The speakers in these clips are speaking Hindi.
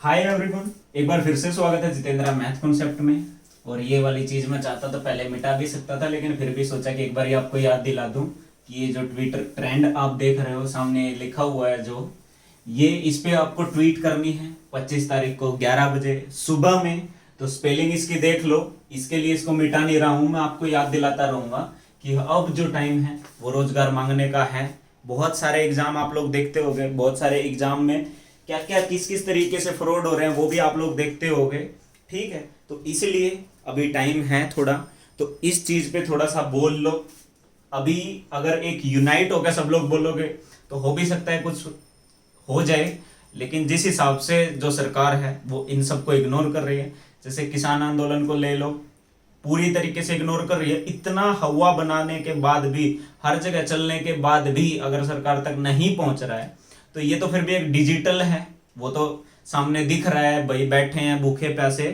हाय एवरीवन, एक बार फिर से स्वागत है जितेंद्र मैथ कॉन्सेप्ट में। और ये वाली चीज मैं चाहता तो पहले मिटा भी सकता था, लेकिन फिर भी सोचा कि एक बार आपको याद दिला दूं कि ये जो ट्विटर ट्रेंड आप देख रहे हो सामने लिखा हुआ है, जो ये इस पे आपको ट्वीट करनी है 25 तारीख को 11 बजे सुबह में। तो स्पेलिंग इसकी देख लो, इसके लिए इसको मिटा नहीं रहा हूं, मैं आपको याद दिलाता रहूंगा कि अब जो टाइम है वो रोजगार मांगने का है। बहुत सारे एग्जाम आप लोग देखते होंगे, बहुत सारे एग्जाम में क्या क्या किस किस तरीके से फ्रॉड हो रहे हैं वो भी आप लोग देखते होंगे। ठीक है, तो इसलिए अभी टाइम है थोड़ा, तो इस चीज पे थोड़ा सा बोल लो। अभी अगर एक यूनाइट होकर सब लोग बोलोगे तो हो भी सकता है कुछ हो जाए, लेकिन जिस हिसाब से जो सरकार है वो इन सबको इग्नोर कर रही है, जैसे किसान आंदोलन को ले लो, पूरी तरीके से इग्नोर कर रही है। इतना हवा बनाने के बाद भी, हर जगह चलने के बाद भी अगर सरकार तक नहीं पहुंच रहा है तो ये तो फिर भी एक डिजिटल है, वो तो सामने दिख रहा है, भाई बैठे हैं भूखे प्यासे।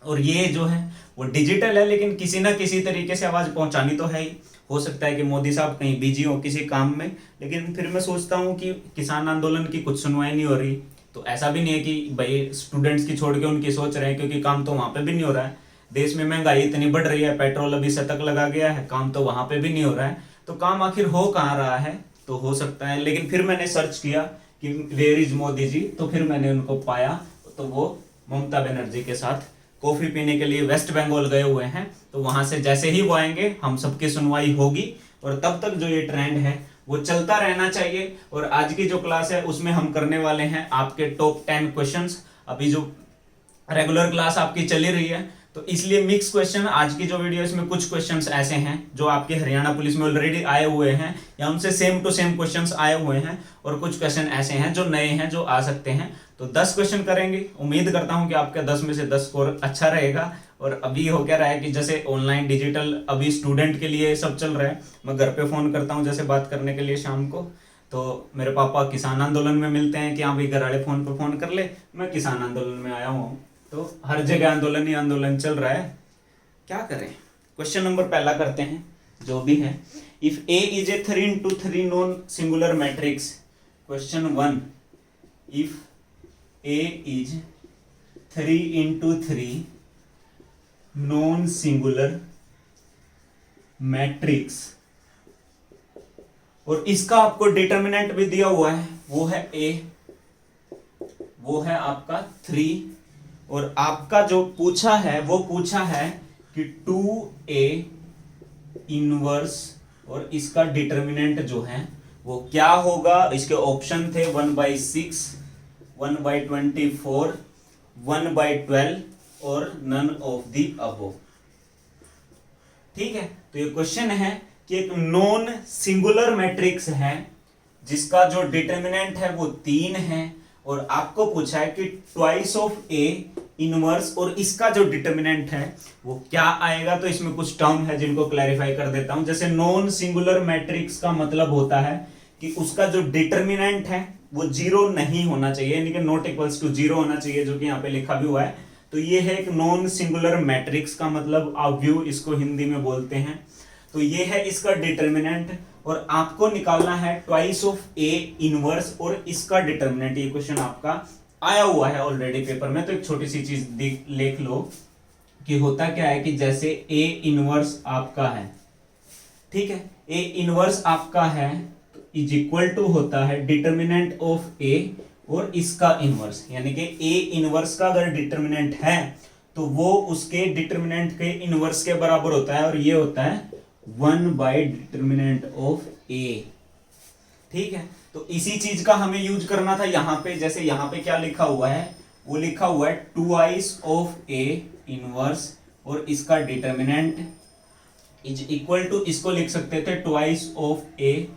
और ये जो है वो डिजिटल है, लेकिन किसी ना किसी तरीके से आवाज पहुंचानी तो है ही। हो सकता है कि मोदी साहब कहीं बिजी हो किसी काम में, लेकिन फिर मैं सोचता हूँ कि किसान आंदोलन की कुछ सुनवाई नहीं हो रही, तो ऐसा भी नहीं है कि भाई स्टूडेंट्स की छोड़ के उनकी सोच रहे हैं, क्योंकि काम तो वहां पे भी नहीं हो रहा है। देश में महंगाई इतनी बढ़ रही है, पेट्रोल अभी शतक लगा गया है, काम तो वहां पे भी नहीं हो रहा है। तो काम आखिर हो कहाँ रहा है, तो हो सकता है। लेकिन फिर मैंने सर्च किया कि वेयर इज मोदी जी, तो फिर मैंने उनको पाया, तो वो ममता बनर्जी के साथ कॉफी पीने के लिए वेस्ट बंगाल गए हुए हैं। तो वहां से जैसे ही वो आएंगे हम सबकी सुनवाई होगी, और तब तक जो ये ट्रेंड है वो चलता रहना चाहिए। और आज की जो क्लास है उसमें हम करने वाले हैं आपके टॉप 10 क्वेश्चंस। अभी जो रेगुलर क्लास आपकी चली रही है तो इसलिए मिक्स क्वेश्चन आज की जो वीडियो, इसमें कुछ क्वेश्चंस ऐसे हैं जो आपके हरियाणा पुलिस में ऑलरेडी आए हुए हैं या उनसे सेम टू सेम क्वेश्चंस आए हुए हैं, और कुछ क्वेश्चन ऐसे हैं जो नए हैं जो आ सकते हैं। तो 10 क्वेश्चन करेंगे, उम्मीद करता हूं कि आपका 10 में से 10 स्कोर अच्छा रहेगा। और अभी हो क्या रहा है कि जैसे ऑनलाइन डिजिटल अभी स्टूडेंट के लिए सब चल रहा है, मैं घर पे फोन करता हूँ जैसे बात करने के लिए शाम को, तो मेरे पापा किसान आंदोलन में मिलते हैं कि हाँ भाई घर वाले फोन पर फोन कर ले, मैं किसान आंदोलन में आया हूँ। तो हर जगह आंदोलन ही आंदोलन चल रहा है, क्या करें। क्वेश्चन नंबर पहला करते हैं जो भी है। If A is a 3x3 non singular matrix, question 1, if A is 3x3 non singular matrix, और इसका आपको डिटर्मिनेंट भी दिया हुआ है, वो है ए, वो है आपका 3, और आपका जो पूछा है वो पूछा है कि 2a इनवर्स, और इसका डिटर्मिनेंट जो है वो क्या होगा। इसके ऑप्शन थे 1/6, 1/24, 1/12 और नन ऑफ द अबोव। ठीक है, तो ये क्वेश्चन है कि एक नॉन सिंगुलर मैट्रिक्स है जिसका जो डिटर्मिनेंट है वो 3 है, और आपको पूछा है कि ट्वाइस ऑफ ए इनवर्स, और इसका जो डिटर्मिनेंट है वो क्या आएगा। तो इसमें कुछ टर्म है जिनको क्लैरिफाई कर देता हूं। जैसे नॉन सिंगुलर मैट्रिक्स का मतलब होता है कि उसका जो डिटर्मिनेंट है वो 0 नहीं होना चाहिए, यानी कि नॉट इक्वल्स टू 0 होना चाहिए, जो कि यहाँ पे लिखा भी हुआ है। तो ये है एक नॉन सिंगुलर मैट्रिक्स का मतलब अव्यू इसको हिंदी में बोलते हैं। तो ये है इसका डिटर्मिनेंट, और आपको निकालना है ट्वाइस ऑफ ए इनवर्स और इसका डिटर्मिनेंट। ये क्वेश्चन आपका आया हुआ है ऑलरेडी पेपर में, तो एक छोटी सी चीज लिख लो कि होता क्या है कि जैसे ए इनवर्स आपका है, ठीक है, ए इनवर्स आपका है तो इज इक्वल टू होता है डिटर्मिनेंट ऑफ ए और इसका इनवर्स, यानी कि ए इनवर्स का अगर डिटर्मिनेंट है तो वो उसके डिटर्मिनेंट के इनवर्स के बराबर होता है, और ये होता है 1/डिटर्मिनेंट ऑफ ए। ठीक है, तो इसी चीज का हमें यूज करना था यहाँ पे। जैसे यहाँ पे क्या लिखा हुआ है, वो लिखा हुआ है ट्वाइस ऑफ ए इनवर्स और इसका डिटर्मिनेंट इज इक्वल टू, इसको लिख सकते थे ट्वाइस ऑफ ए,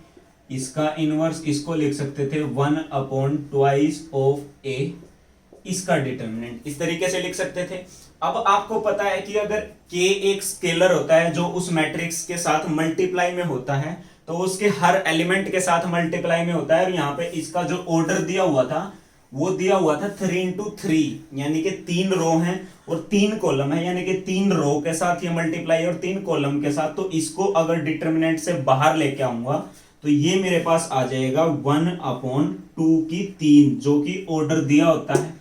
इसका इनवर्स इसको लिख सकते थे 1/ट्वाइस ऑफ ए, इसका डिटर्मिनेंट इस तरीके से लिख सकते थे। अब आपको पता है कि अगर k एक स्केलर होता है जो उस मैट्रिक्स के साथ मल्टीप्लाई में होता है, तो उसके हर एलिमेंट के साथ मल्टीप्लाई में होता है। और यहाँ पे इसका जो ऑर्डर दिया हुआ था वो दिया हुआ था 3x3, यानी कि 3 रो हैं और 3 कॉलम है, यानी कि 3 रो के साथ ये मल्टीप्लाई और 3 कॉलम के साथ। तो इसको अगर डिटर्मिनेंट से बाहर लेके आऊंगा तो ये मेरे पास आ जाएगा 1/2 की 3, जो कि ऑर्डर दिया होता है।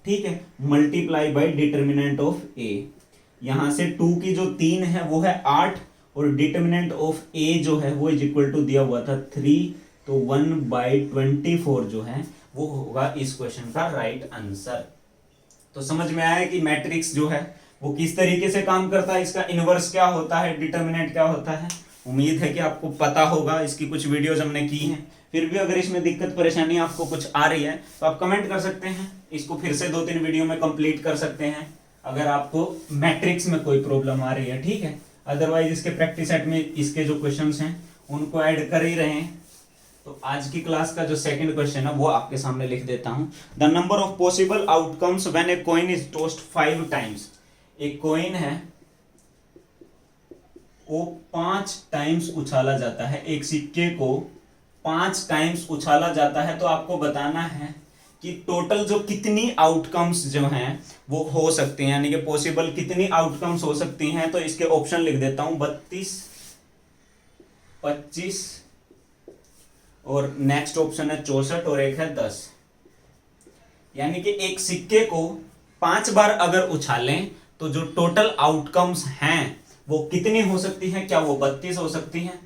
ठीक है, मल्टीप्लाई बाय डिटर्मिनेंट ऑफ ए। यहां से 2 की जो 3 है वो है 8 और डिटर्मिनेंट ऑफ ए जो है वो इज इक्वल टू दिया हुआ था 3, तो 1/24 जो है वो होगा इस क्वेश्चन का राइट आंसर। तो समझ में आया कि मैट्रिक्स जो है वो किस तरीके से काम करता है, इसका इनवर्स क्या होता है, डिटर्मिनेंट क्या होता है। उम्मीद है कि आपको पता होगा, इसकी कुछ वीडियोज हमने की हैं। फिर भी अगर इसमें दिक्कत परेशानी आपको कुछ आ रही है तो आप कमेंट कर सकते हैं, इसको फिर से 2-3 वीडियो में कंप्लीट कर सकते हैं अगर आपको मैट्रिक्स में कोई प्रॉब्लम आ रही है, ठीक है। अदरवाइज इसके प्रैक्टिस सेट में इसके जो क्वेश्चंस हैं उनको ऐड कर ही रहे हैं। तो आज की क्लास का जो सेकंड क्वेश्चन है वो आपके सामने लिख देता हूं। The number of possible outcomes when a coin is tossed 5 times. एक कॉइन है वो 5 टाइम्स उछाला जाता है, एक सिक्के को 5 टाइम्स उछाला जाता है, तो आपको बताना है कि टोटल जो कितनी आउटकम्स जो हैं वो हो सकती हैं, यानी कि पॉसिबल कितनी आउटकम्स हो सकती हैं। तो इसके ऑप्शन लिख देता हूं 32, 25 और नेक्स्ट ऑप्शन है 64 और एक है 10। यानी कि एक सिक्के को 5 बार अगर उछालें तो जो टोटल आउटकम्स हैं वो कितनी हो सकती हैं। क्या वो 32 हो सकती हैं,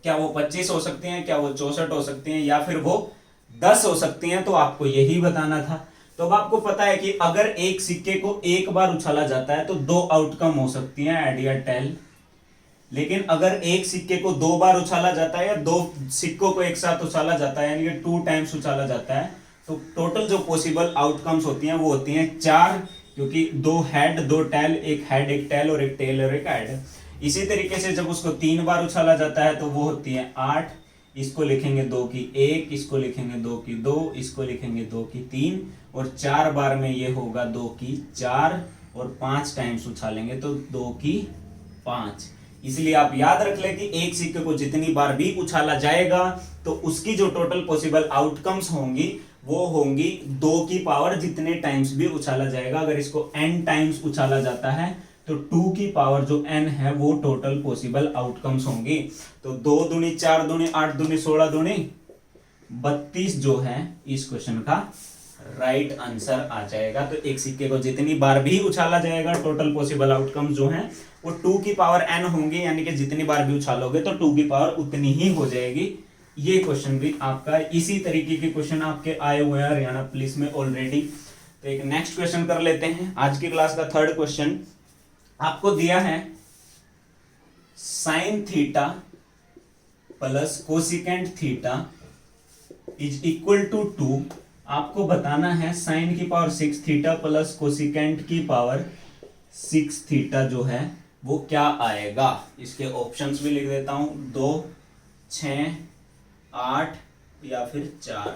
क्या वो 25 हो सकती हैं, क्या वो 64 हो सकती हैं, या फिर वो 10 हो सकती हैं। तो आपको यही बताना था। तो अब आपको पता है कि अगर एक सिक्के को एक बार उछाला जाता है तो 2 आउटकम हो सकती हैं, ऐड या टेल। लेकिन अगर एक सिक्के को 2 बार उछाला जाता है या 2 सिक्कों को एक साथ उछाला जाता है, यानी कि 2 टाइम्स उछाला जाता है, तो टोटल जो पॉसिबल आउटकम्स होती हैं वो होती हैं 4, क्योंकि 2 हेड 2 टेल, एक हेड एक टेल और एक टेल और एक हेड। इसी तरीके से जब उसको 3 बार उछाला जाता है तो वो होती है 8, इसको लिखेंगे 2 की 1, इसको लिखेंगे 2 की 2, इसको लिखेंगे 2 की 3, और 4 बार में ये होगा 2 की 4, और 5 टाइम्स उछालेंगे तो 2 की 5। इसलिए आप याद रख लें कि एक सिक्के को जितनी बार भी उछाला जाएगा तो उसकी जो टोटल पॉसिबल आउटकम्स होंगी वो होंगी 2 की पावर जितने टाइम्स भी उछाला जाएगा। अगर इसको n टाइम्स उछाला जाता है तो 2 की पावर जो n है वो टोटल पॉसिबल आउटकम्स होंगी। तो 2 दूनी 4 दूनी 8 दूनी 16 दूनी 32 जो है इस क्वेश्चन का राइट आंसर आ जाएगा। तो एक सिक्के को जितनी बार भी उछाला जाएगा टोटल पॉसिबल आउटकम्स जो हैं वो 2 की पावर n होंगी, यानी कि जितनी बार भी उछालोगे तो 2 की पावर उतनी ही हो जाएगी। ये क्वेश्चन भी आपका इसी तरीके के क्वेश्चन आपके आए हुए हैं हरियाणा पुलिस में ऑलरेडी। तो एक नेक्स्ट क्वेश्चन कर लेते हैं। आज की क्लास का थर्ड क्वेश्चन आपको दिया है sine theta plus cosecant theta is equal to 2। आपको बताना है साइन की पावर 6 थीटा प्लस कोसिकेंट की पावर 6 थीटा जो है वो क्या आएगा। इसके ऑप्शंस भी लिख देता हूं, 2, 6, 8 या फिर 4।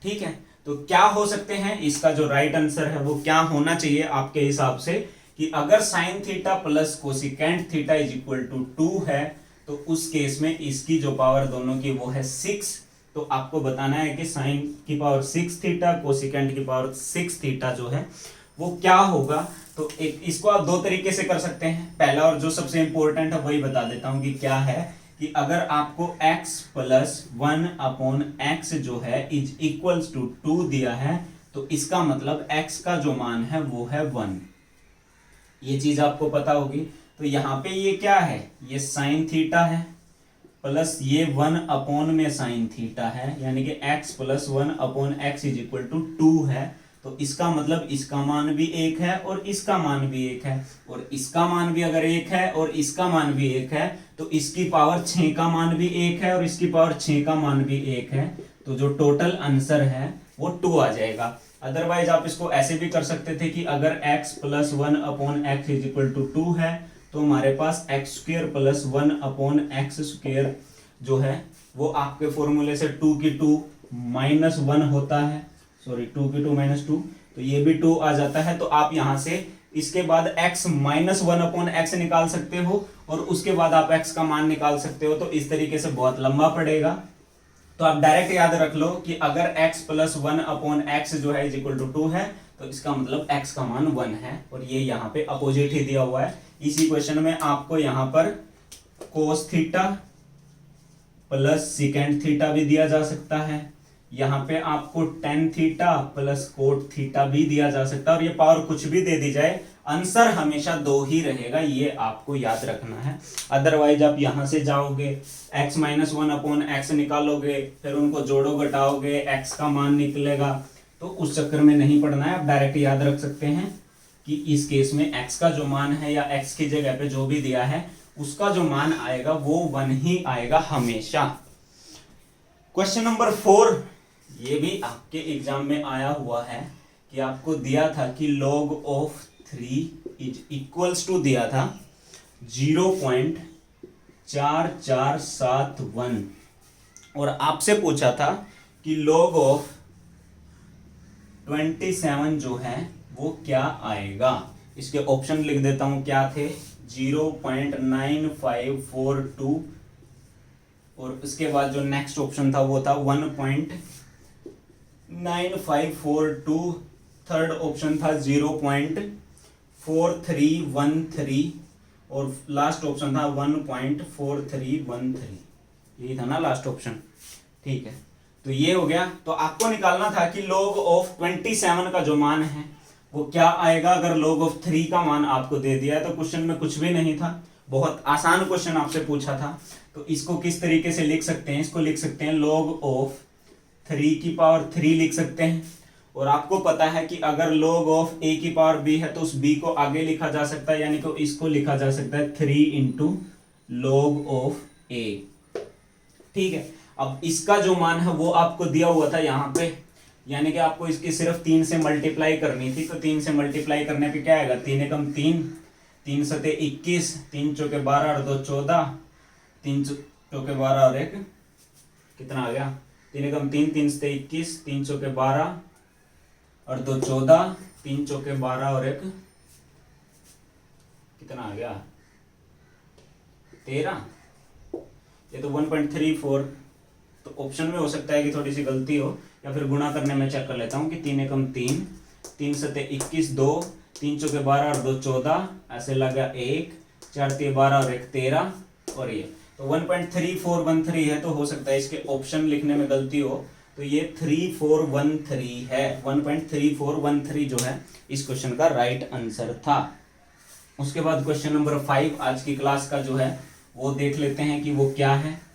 ठीक है, तो क्या हो सकते हैं, इसका जो राइट आंसर है वो क्या होना चाहिए आपके हिसाब से, कि अगर sine theta plus cosecant theta is equal to 2 है तो उस केस में इसकी जो पावर दोनों की वो है 6। तो आपको बताना है कि साइन की पावर 6 थीटा कोसिकेंट की पावर 6 थीटा जो है वो क्या होगा। तो एक इसको आप 2 तरीके से कर सकते हैं। पहला और जो सबसे इंपॉर्टेंट है वही बता देता हूं कि क्या है, कि अगर आपको x प्लस 1/x जो है इज इक्वल्स टू 2 दिया है तो इसका मतलब x का जो मान है वो है 1। ये चीज आपको पता होगी। तो यहां पे ये क्या है, ये साइन थीटा है प्लस ये 1 में साइन थीटा है, यानी कि x plus 1/x is equal to 2 है। तो इसका मतलब इसका मान भी 1 है और इसका मान भी 1 है, और इसका मान भी अगर 1 है और इसका मान भी 1 है तो इसकी पावर 6 का मान भी 1 है और इसकी पावर 6 का मान भी 1 है। तो जो टोटल आंसर है वो 2 आ जाएगा। अदरवाइज आप इसको ऐसे भी कर सकते थे कि अगर x plus 1/x is equal to 2 है तो हमारे पास x square plus 1/x square जो है वो आपके फॉर्मूले से 2 की 2 माइनस 1 होता है, सॉरी 2 की 2 माइनस 2, तो ये भी 2 आ जाता है। तो आप यहां से इसके बाद x माइनस 1/x निकाल सकते हो और उसके बाद आप x का मान निकाल सकते हो। तो इस तरीके से बहुत लंबा पड़ेगा, तो आप डायरेक्ट याद रख लो कि अगर x प्लस 1/x जो है इज इक्वल टू 2 है तो इसका मतलब x का मान 1 है, और ये यहाँ पे अपोजिट ही दिया हुआ है। इसी क्वेश्चन में आपको यहाँ पर cos theta plus secant theta भी दिया जा सकता है, यहाँ पे आपको tan theta plus cot theta भी दिया जा सकता है, और ये पावर कुछ भी दे दी जाए आंसर हमेशा 2 ही रहेगा, ये आपको याद रखना है। अदरवाइज आप यहां से जाओगे x माइनस 1/x निकालोगे, फिर उनको जोड़ो घटाओगे, x का मान निकलेगा, तो उस चक्कर में नहीं पड़ना है। आप डायरेक्ट याद रख सकते हैं कि इस केस में x का जो मान है या x की जगह पे जो भी दिया है उसका जो मान आएगा वो 1 ही आएगा हमेशा। क्वेश्चन नंबर 4, ये भी आपके एग्जाम में आया हुआ है कि आपको दिया था कि log of 3 is equals to दिया था 0.4471, और आपसे पूछा था कि log ऑफ 27 जो है वो क्या आएगा। इसके ऑप्शन लिख देता हूं, क्या थे, 0.9542, और उसके बाद जो नेक्स्ट ऑप्शन था वो था 1.9542, थर्ड ऑप्शन था 0.4313, और लास्ट ऑप्शन था 1.4313। यही था ना लास्ट ऑप्शन, ठीक है। तो ये हो गया। तो आपको निकालना था कि log ऑफ 27 का जो मान है वो क्या आएगा। अगर log ऑफ 3 का मान आपको दे दिया है तो क्वेश्चन में कुछ भी नहीं था, बहुत आसान क्वेश्चन आपसे पूछा था। तो इसको किस तरीके से लिख सकते हैं, इसको लिख सकते हैं log ऑफ 3 की पावर 3 लिख सकते हैं। और आपको पता है कि अगर log ऑफ a की पावर b है तो उस b को आगे लिखा जा सकता है, यानी कि इसको लिखा जा सकता है 3 इंटू log ऑफ a, ठीक है। अब इसका जो मान है वो आपको दिया हुआ था यहाँ पे, यानी कि आपको इसकी सिर्फ 3 से मल्टीप्लाई करनी थी। तो 3 से मल्टीप्लाई करने पे क्या आएगा, 3 एकम 3, 3 सते 21, 3 चौके 12 और 2 14, 3 चौके 12 और 1 कितना आ गया, 3 एकम 3, 3 सते 21, 3 चौके 12 और 2 14, 3 चौके 12 और 1 कितना आ गया, 13। ये तो 1.34, तो ऑप्शन में हो सकता है कि थोड़ी सी गलती हो, या फिर गुणा करने में चेक कर लेता हूँ कि 3 एकम 3, 3 सते 21 2, 3 चौके 12 और 2 14, ऐसे लगा 1, 4 3 12 और 1 13, और ये तो 1.3413 है। तो हो सकता है इसके ऑप्शन लिखने में गलती हो, तो ये 3413 है, 1.3413 जो है इस क्वेश्चन का राइट आंसर था। उसके बाद क्वेश्चन नंबर 5 आज की क्लास का जो है वो देख लेते हैं कि वो क्या है।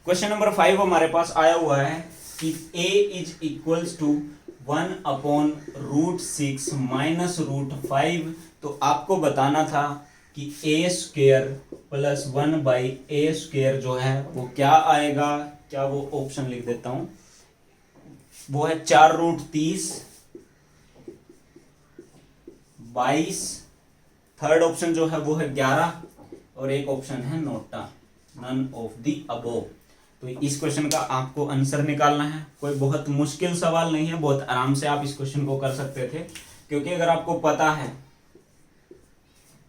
क्वेश्चन नंबर 5 हमारे पास आया हुआ है कि a is equals to 1/√6 minus √5। तो आपको बताना था कि a स्क्वायर प्लस 1/a² जो है वो क्या आएगा। क्या वो ऑप्शन लिख देता हूं, वो है 4√30, 22, थर्ड ऑप्शन जो है वो है 11, और एक ऑप्शन है NOTA, none of the above. तो इस क्वेश्चन का आपको आंसर निकालना है। कोई बहुत मुश्किल सवाल नहीं है, बहुत आराम से आप इस क्वेश्चन को कर सकते थे, क्योंकि अगर आपको पता है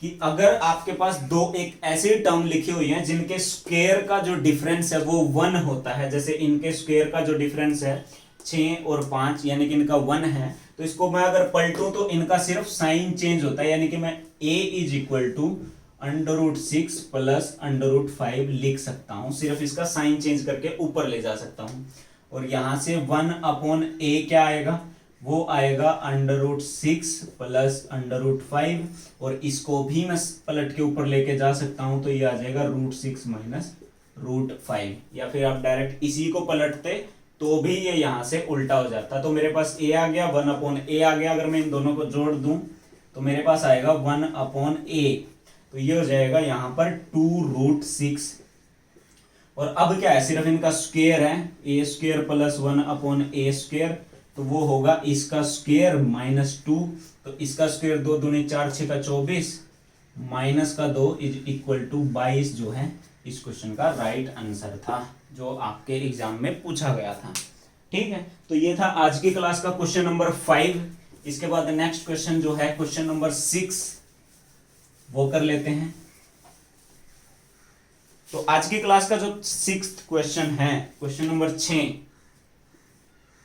कि अगर आपके पास दो एक ऐसी टर्म लिखी हुई है जिनके स्क्वायर का जो डिफरेंस है वो 1 होता है, जैसे इनके स्क्वायर का जो डिफरेंस है 6 और 5, यानी कि इनका 1 है, तो इसको मैं अगर पलटूं तो इनका सिर्फ साइन चेंज होता है, यानी कि मैं a is equal to √6 plus √5 लिख सकता हूं, सिर्फ इसका साइन चेंज करके ऊपर ले जा सकता हूं। और यहां से 1/a क्या आएगा, वो आएगा √6 प्लस √5, और इसको भी मैं पलट के ऊपर लेके जा सकता हूं, तो ये आ जाएगा √6 माइनस √5, या फिर आप डायरेक्ट इसी को पलटते तो भी ये यहां से उल्टा हो जाता। तो मेरे पास a आ गया, 1/a आ गया। अगर मैं इन दोनों को जोड़ दूं तो मेरे पास आएगा 1/a, तो ये हो जाएगा यहां पर 2√6। और अब क्या है, सिर्फ इनका स्क्वायर है, a² प्लस 1/a², तो वो होगा इसका स्क्वायर -2, तो इसका स्क्वायर 2 दूनी 4 6 का 24 माइनस का 2 इज इक्वल टू 22 जो है इस क्वेश्चन का राइट आंसर था, जो आपके एग्जाम में पूछा गया था। ठीक है, तो ये था आज की क्लास का क्वेश्चन नंबर 5। इसके बाद नेक्स्ट क्वेश्चन जो है क्वेश्चन नंबर 6 वो कर लेते हैं। तो आज की क्लास का जो 6th क्वेश्चन है क्वेश्चन नंबर 6,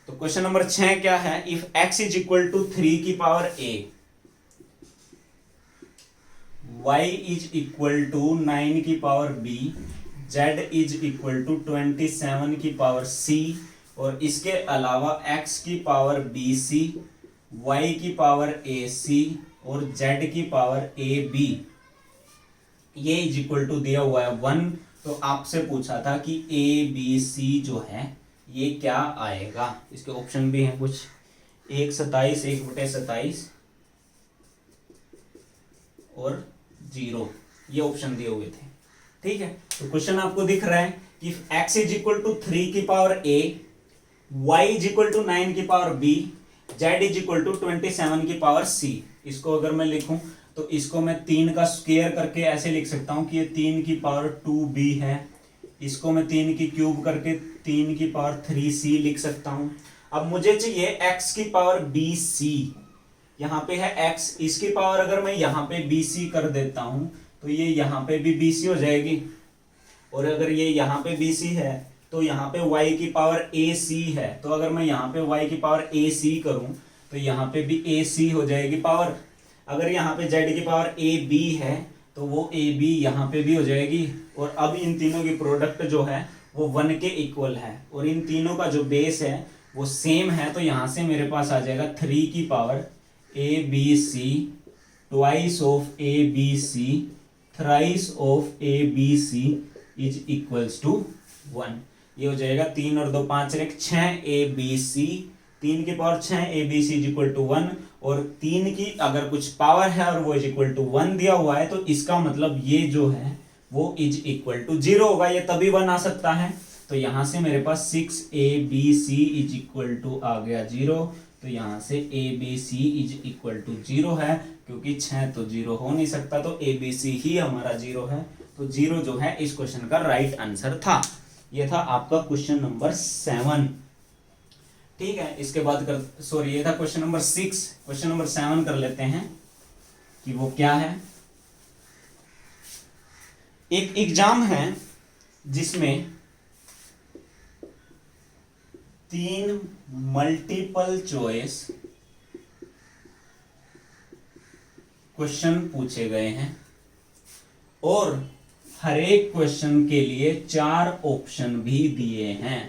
तो क्वेश्चन नंबर 6 क्या है, if x is equal to 3 की power a, y is equal to 9 की power b, z is equal to 27 की पावर c, और इसके अलावा x की पावर bc, y की पावर ac और z की पावर ab, ये इज इक्वल टू दिया हुआ है 1। तो आपसे पूछा था कि a b c जो है ये क्या आएगा। इसके ऑप्शन भी हैं कुछ, 1/27, 1/27 और 0, ये ऑप्शन दिए हुए थे। ठीक है, तो क्वेश्चन आपको दिख रहा है कि x इज इक्वल टू 3 की power a, y is equal to 9 की power b, z is equal to 27 की पावर c। इसको अगर मैं लिखूं तो इसको मैं 3 का स्क्वायर करके ऐसे लिख सकता हूं कि ये 3 की पावर 2b है। इसको मैं 3 की क्यूब करके 3 की पावर 3c लिख सकता हूं। अब मुझे चाहिए x की पावर bc, यहाँ पे है x, इसकी पावर अगर मैं यहाँ पे bc कर देता हूं तो ये यहाँ पे भी bc हो जाएगी, और अगर ये यहाँ पे bc है तो यहाँ पे y की पावर ac है, तो अगर मैं यहाँ पे y की पावर ac करूं तो यहाँ पे भी ac हो जाएगी पावर। अगर यहाँ पे z की पावर ab है तो वो ab यहाँ पे भी हो जाएगी, और अब इन तीनों की प्रोडक्ट जो है वो 1 के इक्वल है, और इन तीनों का जो बेस है वो सेम है। तो यहाँ से मेरे पास आ जाएगा 3 की power abc twice of abc thrice of abc is equals to 1। ये हो जाएगा 3 और 2 5 और 1 6 abc, 3 की power 6 abc is equal to 1, और 3 की अगर कुछ पावर है और वो इज इक्वल टू 1 दिया हुआ है तो इसका मतलब ये जो है वो इज इक्वल टू 0 होगा, ये तभी 1 आ सकता है। तो यहाँ से मेरे पास 6 abc इज इक्वल टू आ गया 0, तो यहाँ से abc इज इक्वल टू 0 है, क्योंकि 6 तो 0 हो नहीं सकता, तो abc ही हमारा 0 है। तो 0 जो है इस क्वेश्चन का राइट आंसर था। ये था आपका क्वेश्चन नंबर 7। ठीक है, इसके बाद ये था क्वेश्चन नंबर 6। क्वेश्चन नंबर 7 कर लेते हैं कि वो क्या है। एक एग्जाम है जिसमें 3 मल्टीपल चॉइस क्वेश्चन पूछे गए हैं, और हर एक क्वेश्चन के लिए 4 ऑप्शन भी दिए हैं।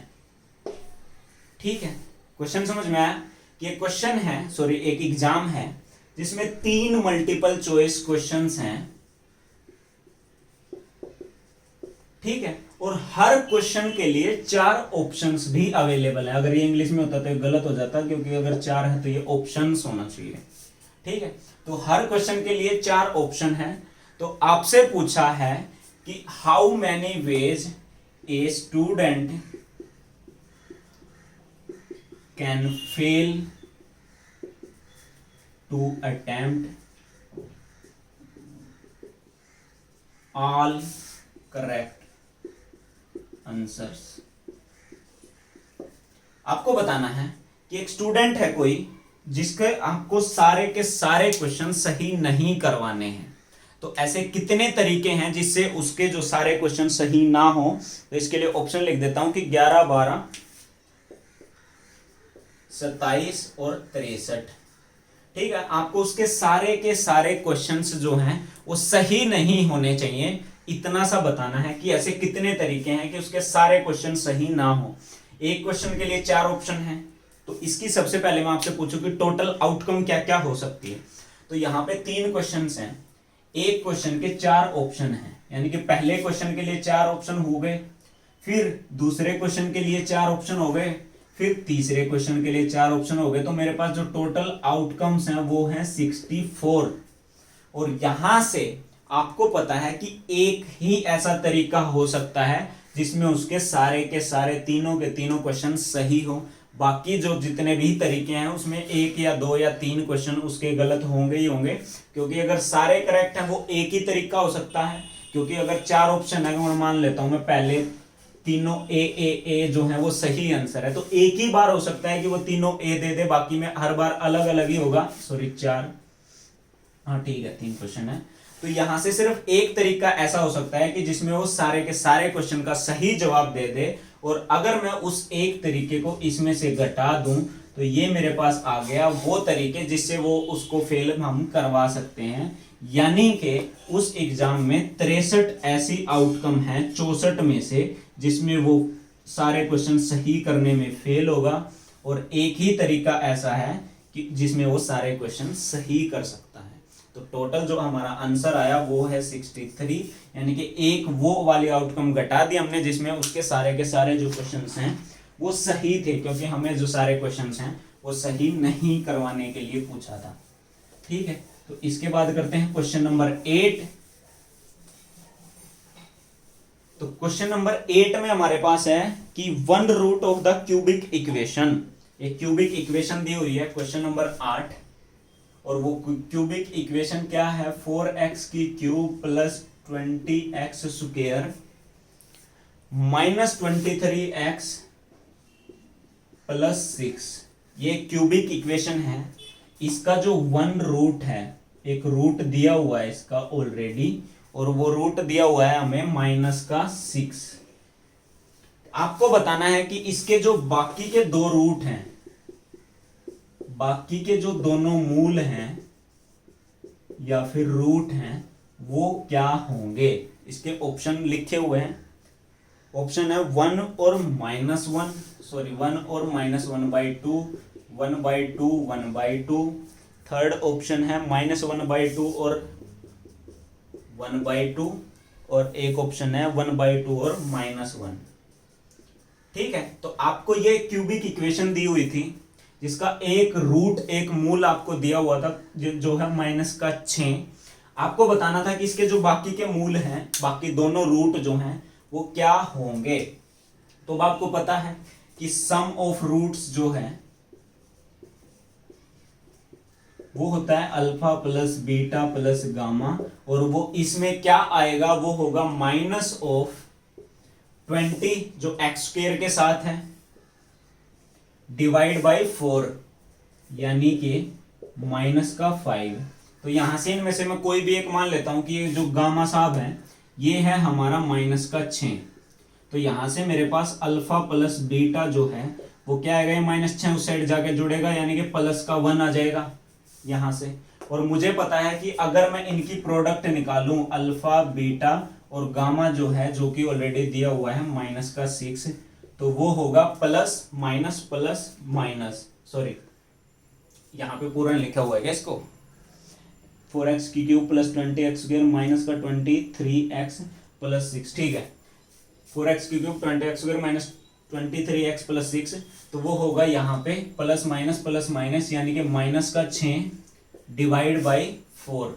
ठीक है, क्वेश्चन समझ में आया कि एक क्वेश्चन है, एक एग्जाम है जिसमें 3 मल्टीपल चॉइस क्वेश्चंस हैं। ठीक है, और हर क्वेश्चन के लिए 4 ऑप्शंस भी अवेलेबल है। अगर ये इंग्लिश में होता तो ये गलत हो जाता, क्योंकि अगर 4 है तो ये ऑप्शंस होना चाहिए। ठीक है, तो हर क्वेश्चन के लिए 4 ऑप्शन है। तो आपसे पूछा है कि how many ways a student can fail to attempt all correct answers. आपको बताना है कि एक स्टूडेंट है कोई जिसके आपको सारे के सारे क्वेश्चन सही नहीं करवाने हैं। तो ऐसे कितने तरीके हैं जिससे उसके जो सारे क्वेश्चन सही ना हो। तो इसके लिए ऑप्शन लिख देता हूं कि 11, 12, 27 और 63। ठीक है, आपको उसके सारे के सारे क्वेश्चंस जो हैं वो सही नहीं होने चाहिए। इतना सा बताना है कि ऐसे कितने तरीके हैं कि उसके सारे क्वेश्चन सही ना हो। एक क्वेश्चन के लिए 4 ऑप्शन हैं, तो इसकी सबसे पहले मैं आपसे पूछूं कि टोटल आउटकम क्या क्या हो सकती है। तो यहाँ पे 3 क्वेश्चंस हैं, एक क्वेश्चन के 4 ऑप्शन हैं, यानी कि पहले क्वेश्चन के लिए 4 ऑप्शन हो गए, फिर दूसरे क्वेश्चन के लिए 4 ऑप्शन हो गए, फिर तीसरे क्वेश्चन के लिए 4 ऑप्शन हो गए। तो मेरे पास जो टोटल आउटकम्स हैं वो हैं 64। और यहां से आपको पता है कि एक ही ऐसा तरीका हो सकता है जिसमें उसके सारे के सारे तीनों के तीनों क्वेश्चन सही हो। बाकी जो जितने भी तरीके हैं उसमें 1 या 2 या 3 क्वेश्चन उसके गलत होंगे ही होंगे, क्योंकि अगर सारे करेक्ट हैं वो एक ही तरीका हो सकता है। क्योंकि अगर 4 ऑप्शन है, मैं मान लेता हूं मैं पहले तीनों ए जो है वो सही आंसर है, तो एक ही बार हो सकता है कि वो तीनों ए दे दे, बाकी में हर बार अलग अलग ही होगा। 4, हाँ ठीक है, 3 क्वेश्चन है। तो यहां से सिर्फ एक तरीका ऐसा हो सकता है कि जिसमें वो सारे के सारे क्वेश्चन का सही जवाब दे दे, और अगर मैं उस एक तरीके को इसमें से घटा दूं तो ये मेरे पास आ गया वो तरीके जिससे वो उसको फेल हम करवा सकते हैं। यानी कि उस एग्जाम में 63 ऐसी आउटकम है 64 में से जिसमें वो सारे क्वेश्चन सही करने में फेल होगा, और एक ही तरीका ऐसा है कि जिसमें वो सारे क्वेश्चन सही कर सकता है। तो टोटल जो हमारा आंसर आया वो है 63, यानी कि एक वो वाली आउटकम घटा दी हमने जिसमें उसके सारे के सारे जो क्वेश्चंस हैं वो सही थे, क्योंकि हमें जो सारे क्वेश्चंस हैं वो सही नहीं करवाने के लिए पूछा था। ठीक है, तो इसके बाद करते हैं क्वेश्चन नंबर 8। तो क्वेश्चन नंबर 8 में हमारे पास है कि 1 root of the cubic equation, एक क्यूबिक इक्वेशन दी हुई है क्वेश्चन नंबर 8, और वो क्यूबिक इक्वेशन क्या है 4x की cube plus 20x square minus 23x plus 6। ये क्यूबिक इक्वेशन है। इसका जो 1 रूट है, एक रूट दिया हुआ है इसका ऑलरेडी, और वो रूट दिया हुआ है हमें -6। आपको बताना है कि इसके जो बाकी के 2 रूट हैं, बाकी के जो दोनों मूल हैं या फिर रूट हैं वो क्या होंगे। इसके ऑप्शन लिखे हुए हैं। ऑप्शन है 1 और -1, सॉरी 1 और -1/2, 1/2, 1/2। थर्ड ऑप्शन है -1/2 और 1/2, और एक ऑप्शन है 1/2 और -1। ठीक है, तो आपको ये क्यूबिक इक्वेशन दी हुई थी जिसका एक रूट, एक मूल आपको दिया हुआ था जो है -6। आपको बताना था कि इसके जो बाकी के मूल हैं, बाकी दोनों रूट जो हैं वो क्या होंगे। तो अब आपको पता है कि सम ऑफ रूट्स जो है वो होता है alpha plus beta plus gamma, और वो इसमें क्या आएगा वो होगा -20 जो x स्क्वायर के साथ है डिवाइड बाई 4, यानी कि -5। तो यहां से इनमें से मैं कोई भी एक मान लेता हूं कि ये जो गामा साहब है ये है हमारा -6। तो यहां से मेरे पास अल्फा प्लस बीटा जो है वो क्या आएगा, -6 उस साइड जाके जुड़ेगा, यानी कि +1 आ जाएगा यहां से। और मुझे पता है कि अगर मैं इनकी प्रोडक्ट निकालूं अल्फा बीटा और गामा जो है, जो कि ऑलरेडी दिया हुआ है -6, तो वो होगा plus minus plus minus, sorry यहां पे पूरा लिखा हुआ है इसको, 4x की cube plus 20x square minus का 23x प्लस 6। ठीक है, 4x की cube 20x square minus 23x plus 6, तो वो होगा यहाँ पे प्लस माइनस, यानी कि -6 डिवाइड बाई 4,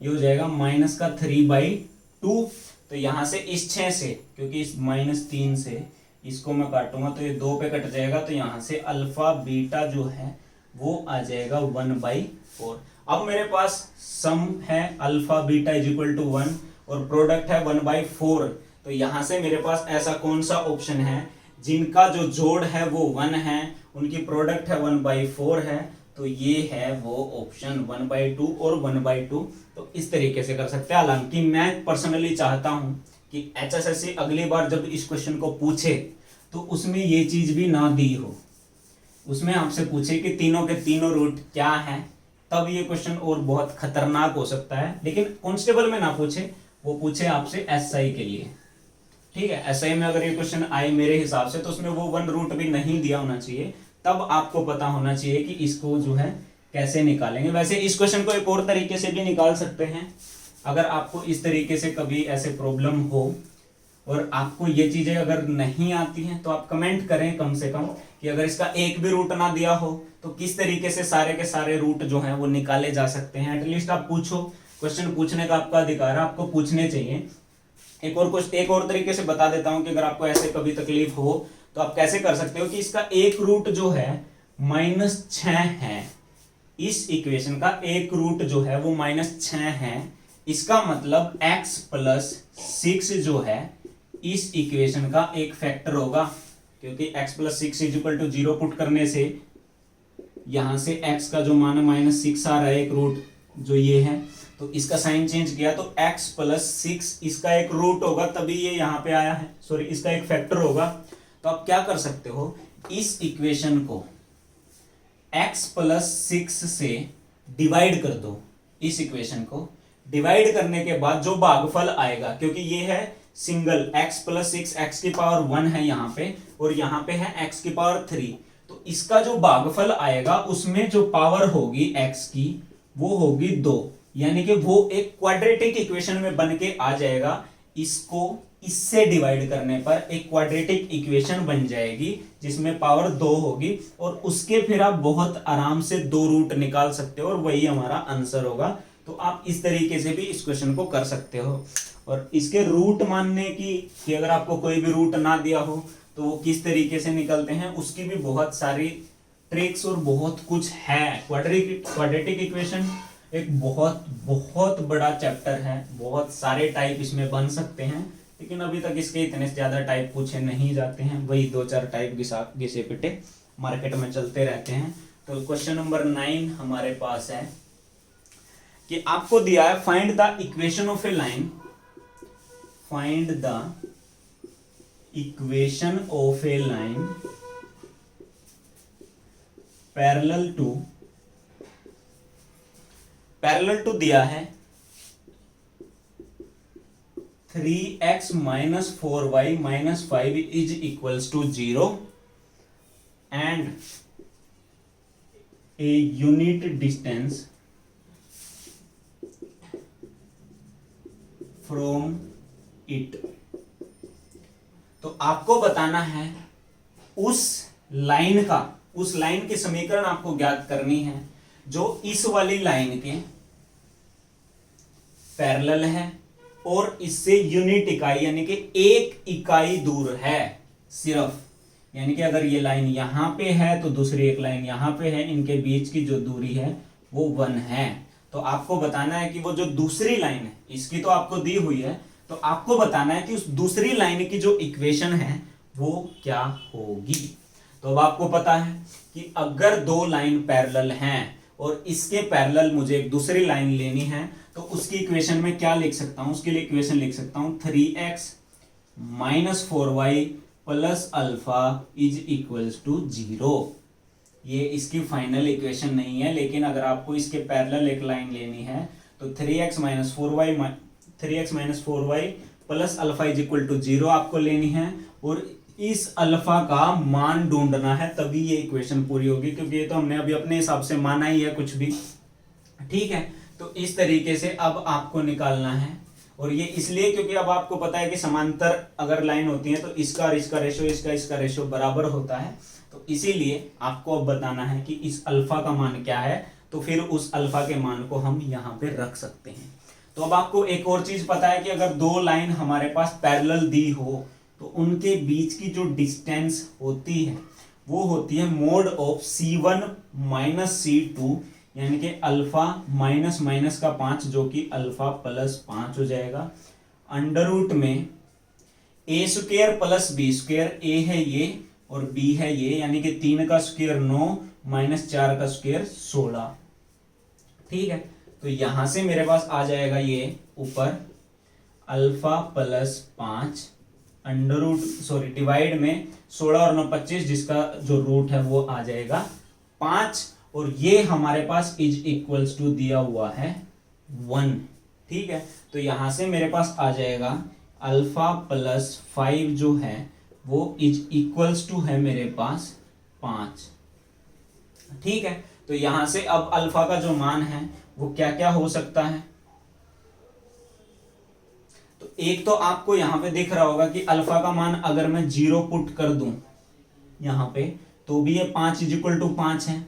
ये हो जाएगा -3/2। तो यहाँ से इस 6 से, क्योंकि इस -3 से इसको मैं काटूंगा तो ये 2 पे कट जाएगा, तो यहाँ से अल्फा बीटा जो है वो आ जाएगा 1/4। अब मेरे पास सम है अल्फा बीटा = 1 और प्रोडक्ट है 1/4। तो यहां से मेरे पास ऐसा कौन सा ऑप्शन है जिनका जो जोड़ है वो 1 है, उनकी प्रोडक्ट है 1/4 है, तो ये है वो ऑप्शन 1/2 और 1/2। तो इस तरीके से कर सकते हैं। हालांकि मैं पर्सनली चाहता हूं कि HSSC अगली बार जब इस क्वेश्चन को पूछे तो उसमें ये चीज भी ना दी हो, उसमें आपसे पूछे कि तीनों के तीनों रूट क्या है, तब ये क्वेश्चन और बहुत खतरनाक हो सकता है। लेकिन कांस्टेबल में ना पूछे, वो पूछे आपसे SI के लिए। ठीक है, SI में अगर ये क्वेश्चन आए मेरे हिसाब से तो उसमें वो 1 रूट भी नहीं दिया होना चाहिए, तब आपको पता होना चाहिए कि इसको जो है कैसे निकालेंगे। वैसे इस क्वेश्चन को एक और तरीके से भी निकाल सकते हैं। अगर आपको इस तरीके से कभी ऐसे प्रॉब्लम हो और आपको ये चीजें अगर नहीं आती हैं तो आप कमेंट करें कम से कम कि अगर इसका एक भी रूट ना दिया हो तो किस तरीके से सारे के सारे रूट जो हैं वो निकाले जा सकते हैं। एटलीस्ट आप पूछो, क्वेश्चन पूछने का आपका अधिकार है, आपको पूछने चाहिए। एक और तरीके से बता देता हूं कि अगर आपको ऐसे कभी तकलीफ हो तो आप कैसे कर सकते हो कि इसका एक रूट जो है -6 है, इस इक्वेशन का एक रूट जो है वो -6 है। इसका मतलब x प्लस 6 जो है इस इक्वेशन का एक फैक्टर होगा, क्योंकि x प्लस 6 = 0 पुट करने से यहां से x का जो मान है -6 आ रहा है, एक रूट जो ये है, तो इसका साइन चेंज किया तो x प्लस 6 इसका एक रूट होगा, तभी ये यहां पे आया है, सॉरी इसका एक फैक्टर होगा। तो आप क्या कर सकते हो, इस इक्वेशन को x प्लस 6 से डिवाइड कर दो, इस इक्वेशन को डिवाइड करने के बाद जो भागफल आएगा, क्योंकि ये है सिंगल x प्लस 6 x की पावर 1 है यहाँ पे, और यहाँ पे है x की पावर 3, तो इसका जो भागफल आएगा उसमें जो पावर होगी x की वो होगी 2, यानी कि वो एक क्वाड्रेटिक इक्वेशन में बन के आ जाएगा। इसको इससे डिवाइड करने पर एक क्वाड्रेटिक इक्वेशन बन जाएगी जिसमें पावर 2 होगी, और उसके फिर आप बहुत आराम से 2 रूट निकाल सकते हो और वही हमारा आंसर होगा। तो आप इस तरीके से भी इस क्वेश्चन को कर सकते हो। और इसके रूट मानने की कि अगर आपको कोई भी रूट ना दिया हो तो वो किस तरीके से निकलते हैं उसकी भी बहुत सारी ट्रिक्स और बहुत कुछ है। क्वाड्रेटिक इक्वेशन एक बहुत बहुत बड़ा चैप्टर है, बहुत सारे टाइप इसमें बन सकते हैं, लेकिन अभी तक इसके इतने ज्यादा टाइप पूछे नहीं जाते हैं, वही 2-4 टाइप घिसे पिटे मार्केट में चलते रहते हैं। तो क्वेश्चन नंबर 9 हमारे पास है कि आपको दिया है find the equation of a line, find the equation of a line parallel to दिया है 3x minus 4y minus 5 is equals to 0 and a unit distance from it। तो आपको बताना है उस लाइन की समीकरण आपको ज्ञात करनी है जो इस वाली लाइन के पैरेलल है और इससे यूनिट इकाई यानी कि एक इकाई दूर है सिर्फ, यानी कि अगर ये लाइन यहां पे है तो दूसरी एक लाइन यहां पे है, इनके बीच की जो दूरी है वो 1 है। तो आपको बताना है कि वो जो दूसरी लाइन है, इसकी तो आपको दी हुई है, तो आपको बताना है कि उस दूसरी लाइन की जो इक्वेशन है वो क्या होगी। तो अब आपको पता है कि अगर 2 लाइन पैरेलल हैं और इसके पैरेलल मुझे एक दूसरी लाइन लेनी है तो उसकी इक्वेशन में क्या लिख सकता हूं, उसके लिए इक्वेशन लिख सकता हूं 3x minus 4y plus alpha is equals to 0। ये इसकी फाइनल इक्वेशन नहीं है, लेकिन अगर आपको इसके पैरेलल एक लाइन लेनी है तो 3x minus 4y plus alpha is equal to 0 आपको लेनी है, और इस अल्फा का मान ढूंढना है, तभी ये इक्वेशन पूरी होगी, क्योंकि ये तो हमने अभी अपने हिसाब से माना ही है कुछ भी। ठीक है, तो इस तरीके से अब आपको निकालना है, और ये इसलिए क्योंकि अब आपको पता है कि समांतर अगर लाइन होती है तो इसका और इसका रेशो इसका रेशो बराबर होता है, तो इसीलिए आपको अब बताना है कि इस अल्फा का मान क्या है, तो फिर उस अल्फा के मान को हम यहाँ पे रख सकते हैं। तो अब आपको एक और चीज पता है कि अगर 2 लाइन हमारे पास पैरेलल दी हो तो उनके बीच की जो डिस्टेंस होती है वो होती है mode of C1 minus C2, यानी कि अल्फा माइनस माइनस का 5 जो कि अल्फा प्लस 5 हो जाएगा, अंडर रूट में a square plus b square, a है ये और b है ये, यानी कि 3 का स्क्वायर 9 माइनस 4 का स्क्वायर 16। ठीक है, तो यहां से मेरे पास आ जाएगा ये ऊपर alpha plus 5 under root divide में 16 और 9 25, जिसका जो रूट है वो आ जाएगा 5, और ये हमारे पास इज इक्वल्स टू दिया हुआ है 1। ठीक है, तो यहां से मेरे पास आ जाएगा अल्फा प्लस 5 जो है वो इज इक्वल्स टू है मेरे पास 5। ठीक है, तो यहां से अब अल्फा का जो मान है वो क्या क्या हो सकता है, तो एक तो आपको यहां पे दिख रहा होगा कि अल्फा का मान अगर मैं 0 पुट कर दूं यहां पे तो भी ये 5 इज इक्वल टू 5 है।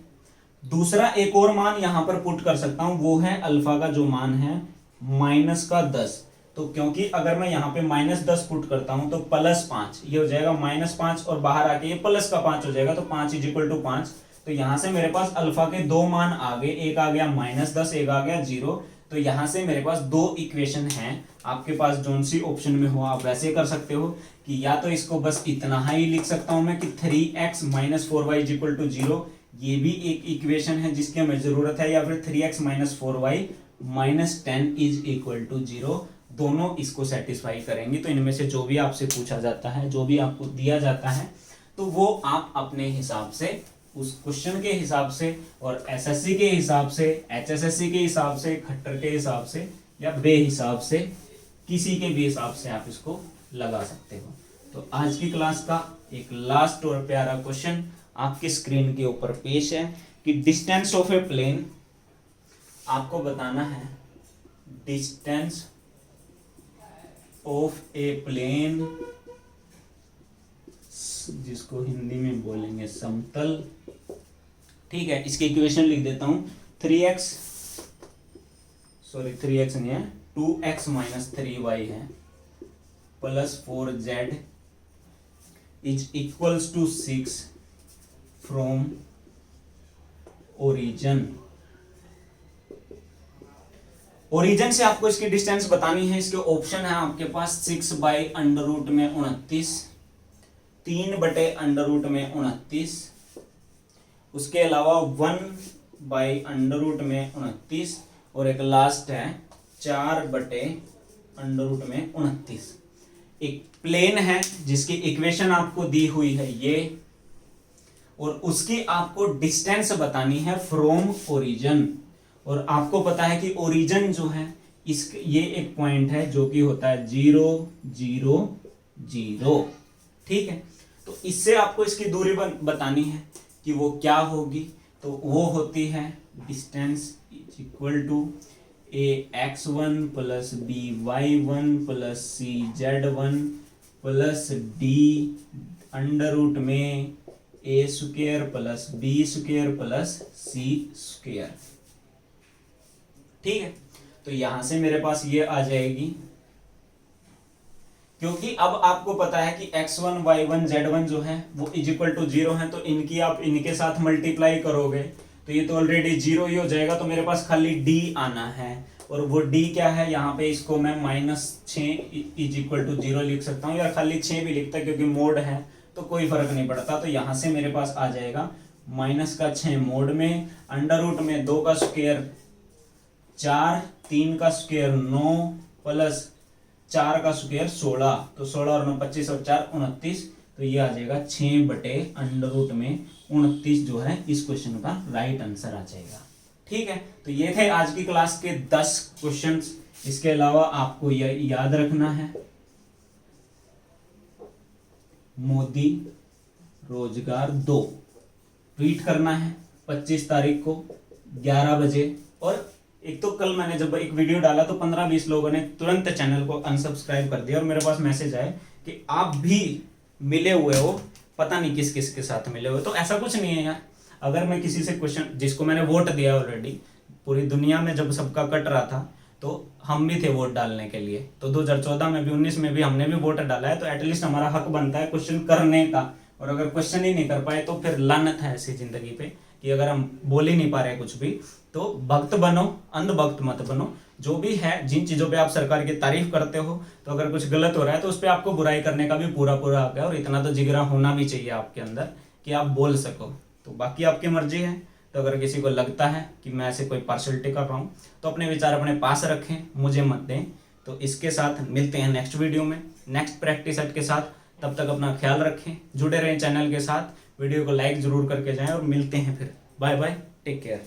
दूसरा एक और मान यहां पर पुट कर सकता हूं, वो है अल्फा का जो मान है माइनस का 10, तो क्योंकि अगर मैं यहां पे माइनस 10 पुट करता हूं तो प्लस 5 ये हो जाएगा -5 और बाहर आके ये प्लस का 5 हो जाएगा, तो 5 इज इक्वल टू 5। तो यहां से मेरे पास अल्फा के 2 मान आ गए, एक आ गया -10, एक आ गया 0। तो यहां से मेरे पास 2 इक्वेशन हैं, आपके पास जोन सी ऑप्शन में हो आप वैसे कर सकते हो कि या तो इसको बस इतना ही लिख सकता हूं मैं कि 3x minus 4y is equal to 0, ये भी एक इक्वेशन है जिसकी हमें जरूरत है, या फिर 3x minus 4y minus 10 is equal to 0, दोनों इसको सेटिस्फाई करेंगे। तो इनमें से जो भी आपसे पूछा जाता है, जो भी आपको दिया जाता है, तो वो आप अपने हिसाब से उस क्वेश्चन के हिसाब से और एसएससी के हिसाब से, एचएसएससी के हिसाब से, खट्टर के हिसाब से या बेहिसाब से, किसी के भी हिसाब से आप इसको लगा सकते हो। तो आज की क्लास का एक लास्ट और प्यारा क्वेश्चन आपकी स्क्रीन के ऊपर पेश है कि डिस्टेंस ऑफ ए प्लेन, आपको बताना है डिस्टेंस ऑफ ए प्लेन, जिसको हिंदी में बोलेंगे समतल। ठीक है, इसकी इक्वेशन लिख देता हूं, 3x नहीं है, 2x माइनस 3y है plus 4z is equals to 6 from origin. Origin से आपको इसकी डिस्टेंस बतानी है। इसके ऑप्शन है आपके पास 6/√29, 3/√29, उसके अलावा 1/√29 और एक लास्ट है 4/√29। एक प्लेन है जिसकी इक्वेशन आपको दी हुई है ये, और उसकी आपको डिस्टेंस बतानी है फ्रॉम ओरिजिन। और आपको पता है कि ओरिजिन जो है ये एक पॉइंट है जो कि होता है 0 0 0। ठीक है, तो इससे आपको इसकी दूरी बतानी है कि वो क्या होगी। तो वो होती है distance is equal to ax1 plus by1 plus cz1 plus d under root में a square plus b square plus c square. ठीक है, तो यहां से मेरे पास ये आ जाएगी, क्योंकि अब आपको पता है कि x1 y1 z1 जो है वो इज इक्वल टू 0 है, तो इनकी आप इनके साथ मल्टीप्लाई करोगे तो ये तो ऑलरेडी 0 ही हो जाएगा। तो मेरे पास खाली d आना है, और वो d क्या है, यहाँ पे इसको मैं -6 इज इक्वल टू 0 लिख सकता हूँ, या खाली 6 भी लिखता है क्योंकि मोड है तो कोई फर्क नहीं पड़ता। तो यहाँ से मेरे पास आ जाएगा -6 मोड में, अंडर रूट में 2 का स्क्वायर 4, 3 का स्क्वायर 9 प्लस 4 का स्क्वायर 16, तो 16 और 9 25 और 4 29, तो ये आ जाएगा 6/√29 जो है इस क्वेश्चन का राइट आंसर आ जाएगा। ठीक है, तो ये थे आज की क्लास के 10 क्वेश्चंस। इसके अलावा आपको यह याद रखना है, मोदी रोजगार 2 ट्वीट करना है 25 तारीख को 11 बजे। और एक तो कल मैंने जब एक वीडियो डाला तो 15-20 लोगों ने तुरंत चैनल को अनसब्सक्राइब कर दिया, और मेरे पास मैसेज आए कि आप भी मिले हुए हो, पता नहीं किस किस के साथ मिले हुए। तो ऐसा कुछ नहीं है यार, अगर मैं किसी से क्वेश्चन, जिसको मैंने वोट दिया ऑलरेडी, पूरी दुनिया में जब सबका कट रहा था तो हम भी थे वोट डालने के लिए, तो 2014 में भी 19 में भी हमने भी वोट डाला है, तो एटलीस्ट हमारा हक बनता है क्वेश्चन करने का। और अगर क्वेश्चन ही नहीं कर पाए तो फिर लानत है ऐसी जिंदगी पे कि अगर हम बोल ही नहीं पा रहे कुछ भी। तो भक्त बनो, अंधभक्त मत बनो। जो भी है, जिन चीजों पे आप सरकार की तारीफ करते हो, तो अगर कुछ गलत हो रहा है तो उस पर आपको बुराई करने का भी पूरा हक है, और इतना तो जिगरा होना भी चाहिए आपके अंदर कि आप बोल सको। तो बाकी आपकी मर्जी है। तो अगर किसी को लगता है कि मैं ऐसे कोई पार्शलिटी कर रहा हूँ तो अपने विचार अपने पास रखें, मुझे मत दें। तो इसके साथ मिलते हैं नेक्स्ट वीडियो में, नेक्स्ट प्रैक्टिस सेट के साथ। तब तक अपना ख्याल रखें, जुड़े रहें चैनल के साथ, वीडियो को लाइक जरूर करके जाएं, और मिलते हैं फिर। Bye bye, take care.